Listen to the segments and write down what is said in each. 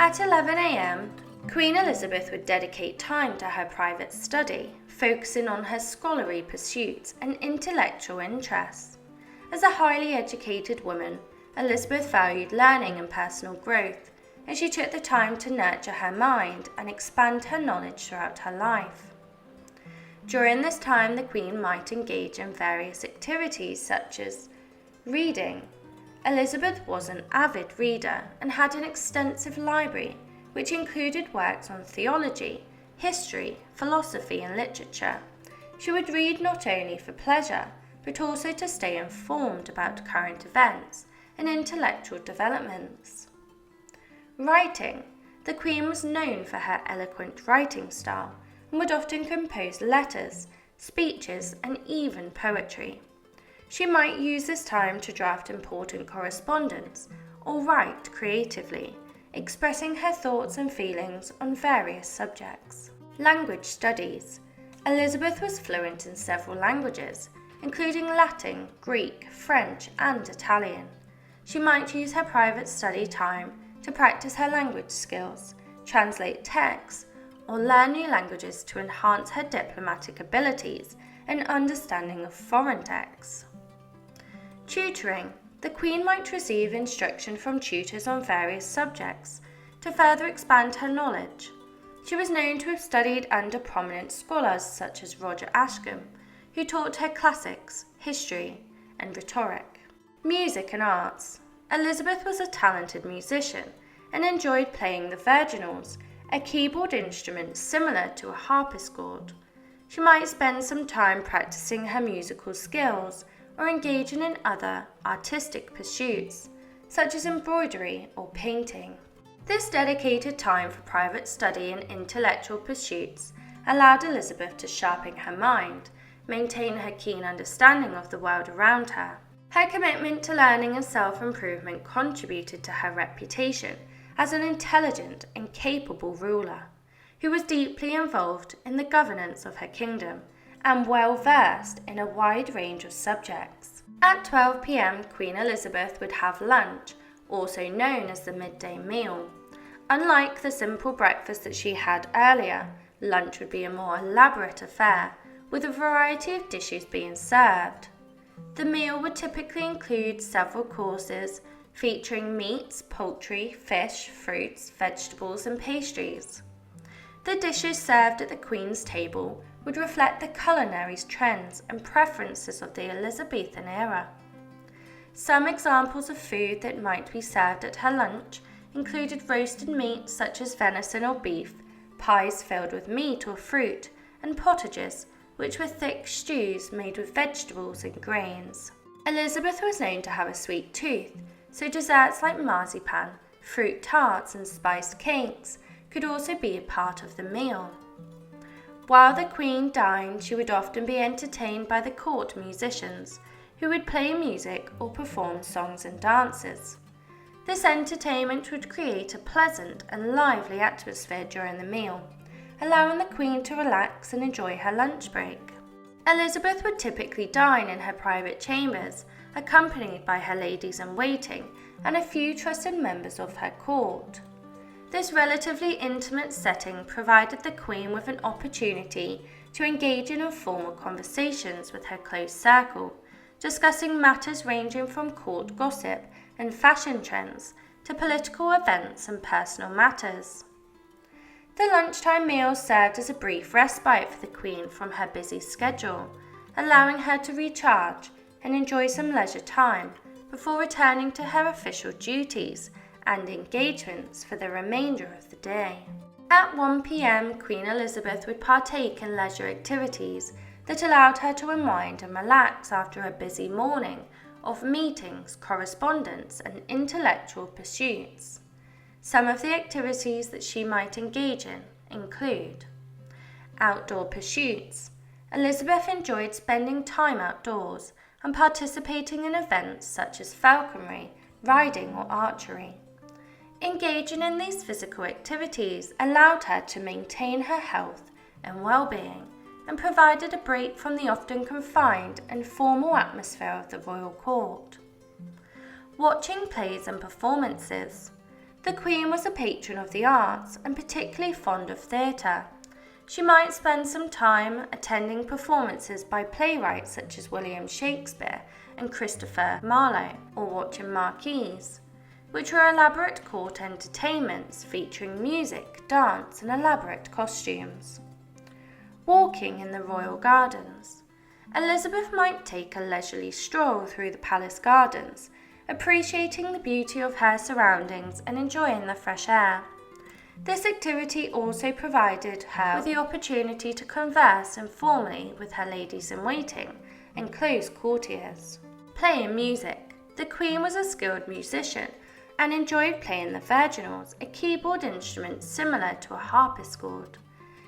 At 11 a.m, Queen Elizabeth would dedicate time to her private study, focusing on her scholarly pursuits and intellectual interests. As a highly educated woman, Elizabeth valued learning and personal growth, and she took the time to nurture her mind and expand her knowledge throughout her life. During this time, the Queen might engage in various activities such as reading. Elizabeth was an avid reader and had an extensive library, which included works on theology, history, philosophy, and literature. She would read not only for pleasure, but also to stay informed about current events and intellectual developments. Writing. The Queen was known for her eloquent writing style and would often compose letters, speeches, and even poetry. She might use this time to draft important correspondence or write creatively, expressing her thoughts and feelings on various subjects. Language studies. Elizabeth was fluent in several languages, including Latin, Greek, French, and Italian. She might use her private study time to practice her language skills, translate texts, or learn new languages to enhance her diplomatic abilities and understanding of foreign texts. Tutoring. The Queen might receive instruction from tutors on various subjects to further expand her knowledge. She was known to have studied under prominent scholars such as Roger Ascham, who taught her classics, history, and rhetoric. Music and arts. Elizabeth was a talented musician and enjoyed playing the virginals, a keyboard instrument similar to a harpsichord. She might spend some time practicing her musical skills or engaging in other artistic pursuits, such as embroidery or painting. This dedicated time for private study and intellectual pursuits allowed Elizabeth to sharpen her mind, maintain her keen understanding of the world around her. Her commitment to learning and self-improvement contributed to her reputation as an intelligent and capable ruler, who was deeply involved in the governance of her kingdom and well-versed in a wide range of subjects. At 12 p.m, Queen Elizabeth would have lunch, also known as the midday meal. Unlike the simple breakfast that she had earlier, lunch would be a more elaborate affair, with a variety of dishes being served. The meal would typically include several courses, featuring meats, poultry, fish, fruits, vegetables, and pastries. The dishes served at the Queen's table would reflect the culinary trends and preferences of the Elizabethan era. Some examples of food that might be served at her lunch included roasted meats such as venison or beef, pies filled with meat or fruit, and pottages, which were thick stews made with vegetables and grains. Elizabeth was known to have a sweet tooth, so desserts like marzipan, fruit tarts, and spiced cakes could also be a part of the meal. While the Queen dined, she would often be entertained by the court musicians, who would play music or perform songs and dances. This entertainment would create a pleasant and lively atmosphere during the meal, allowing the Queen to relax and enjoy her lunch break. Elizabeth would typically dine in her private chambers, accompanied by her ladies-in-waiting and a few trusted members of her court. This relatively intimate setting provided the Queen with an opportunity to engage in informal conversations with her close circle, discussing matters ranging from court gossip and fashion trends to political events and personal matters. The lunchtime meal served as a brief respite for the Queen from her busy schedule, allowing her to recharge and enjoy some leisure time before returning to her official duties and engagements for the remainder of the day. At 1 p.m, Queen Elizabeth would partake in leisure activities that allowed her to unwind and relax after a busy morning of meetings, correspondence, and intellectual pursuits. Some of the activities that she might engage in include outdoor pursuits. Elizabeth enjoyed spending time outdoors and participating in events such as falconry, riding, or archery. Engaging in these physical activities allowed her to maintain her health and well-being and provided a break from the often confined and formal atmosphere of the royal court. Watching plays and performances. The Queen was a patron of the arts and particularly fond of theatre. She might spend some time attending performances by playwrights such as William Shakespeare and Christopher Marlowe, or watching marquees, which were elaborate court entertainments featuring music, dance, and elaborate costumes. Walking in the royal gardens. Elizabeth might take a leisurely stroll through the palace gardens, appreciating the beauty of her surroundings and enjoying the fresh air. This activity also provided her with the opportunity to converse informally with her ladies-in-waiting and close courtiers. Playing music. The Queen was a skilled musician and enjoyed playing the virginals, a keyboard instrument similar to a harpsichord.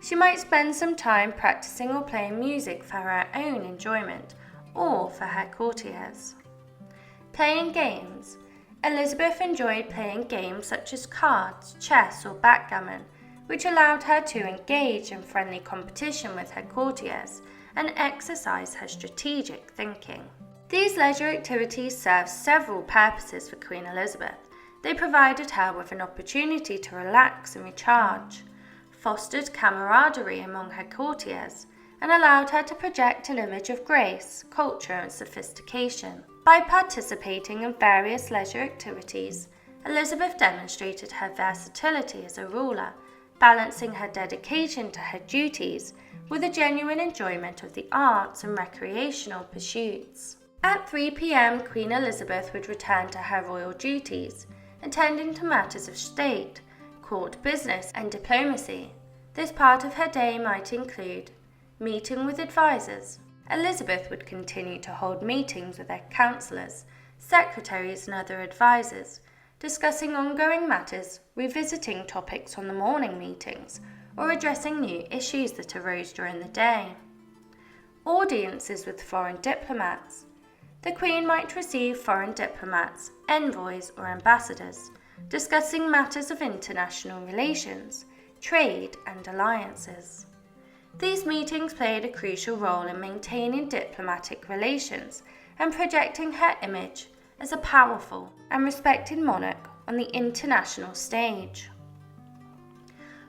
She might spend some time practicing or playing music for her own enjoyment or for her courtiers. Playing games. Elizabeth enjoyed playing games such as cards, chess, or backgammon, which allowed her to engage in friendly competition with her courtiers and exercise her strategic thinking. These leisure activities served several purposes for Queen Elizabeth. They provided her with an opportunity to relax and recharge, fostered camaraderie among her courtiers, and allowed her to project an image of grace, culture, and sophistication. By participating in various leisure activities, Elizabeth demonstrated her versatility as a ruler, balancing her dedication to her duties with a genuine enjoyment of the arts and recreational pursuits. At 3 p.m, Queen Elizabeth would return to her royal duties, attending to matters of state, court business, and diplomacy. This part of her day might include meeting with advisors. Elizabeth would continue to hold meetings with her councillors, secretaries, and other advisors, discussing ongoing matters, revisiting topics from the morning meetings, or addressing new issues that arose during the day. Audiences with foreign diplomats. The Queen might receive foreign diplomats, envoys, or ambassadors, discussing matters of international relations, trade, and alliances. These meetings played a crucial role in maintaining diplomatic relations and projecting her image as a powerful and respected monarch on the international stage.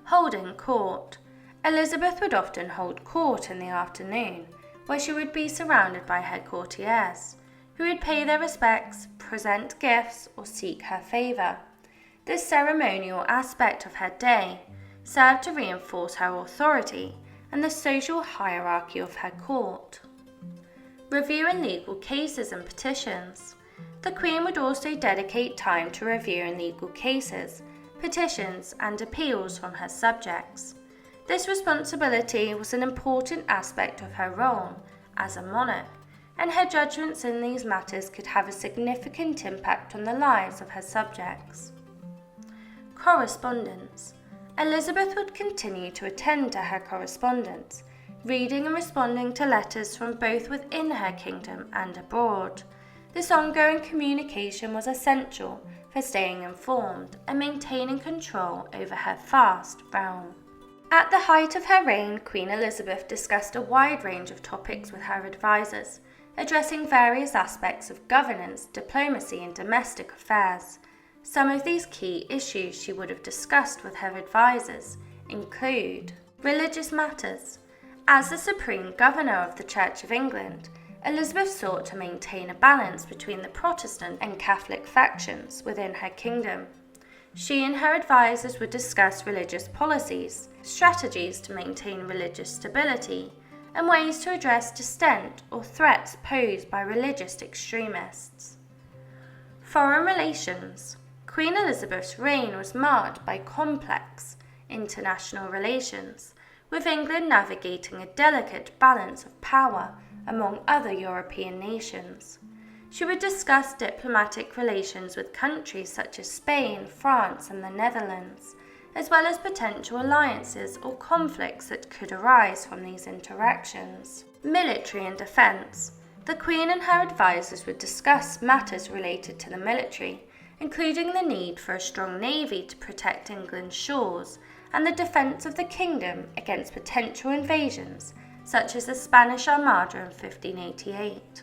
Holding court. Elizabeth would often hold court in the afternoon, where she would be surrounded by her courtiers, who would pay their respects, present gifts, or seek her favour. This ceremonial aspect of her day served to reinforce her authority and the social hierarchy of her court. Reviewing legal cases and petitions. The Queen would also dedicate time to reviewing legal cases, petitions, and appeals from her subjects. This responsibility was an important aspect of her role as a monarch, and her judgments in these matters could have a significant impact on the lives of her subjects. Correspondence. Elizabeth would continue to attend to her correspondence, reading and responding to letters from both within her kingdom and abroad. This ongoing communication was essential for staying informed and maintaining control over her vast realm. At the height of her reign, Queen Elizabeth discussed a wide range of topics with her advisors, addressing various aspects of governance, diplomacy, and domestic affairs. Some of these key issues she would have discussed with her advisors include religious matters. As the supreme governor of the Church of England, Elizabeth sought to maintain a balance between the Protestant and Catholic factions within her kingdom. She and her advisors would discuss religious policies, strategies to maintain religious stability, and ways to address dissent or threats posed by religious extremists. Foreign relations. Queen Elizabeth's reign was marked by complex international relations, with England navigating a delicate balance of power among other European nations. She would discuss diplomatic relations with countries such as Spain, France, and the Netherlands, as well as potential alliances or conflicts that could arise from these interactions. Military and defence. The Queen and her advisors would discuss matters related to the military, including the need for a strong navy to protect England's shores and the defence of the kingdom against potential invasions, such as the Spanish Armada in 1588.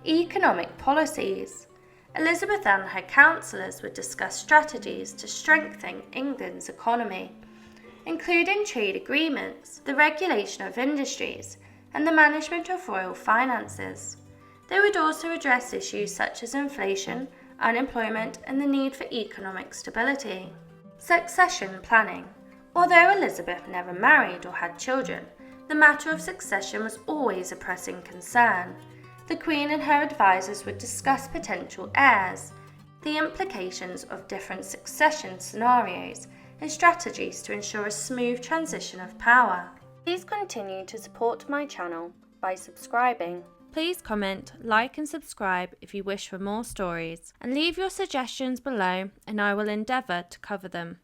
Economic policies. Elizabeth and her councillors would discuss strategies to strengthen England's economy, including trade agreements, the regulation of industries, and the management of royal finances. They would also address issues such as inflation, unemployment, and the need for economic stability. Succession planning. Although Elizabeth never married or had children, the matter of succession was always a pressing concern. The Queen and her advisors would discuss potential heirs, the implications of different succession scenarios, and strategies to ensure a smooth transition of power. Please continue to support my channel by subscribing. Please comment, like and subscribe if you wish for more stories, and leave your suggestions below and I will endeavour to cover them.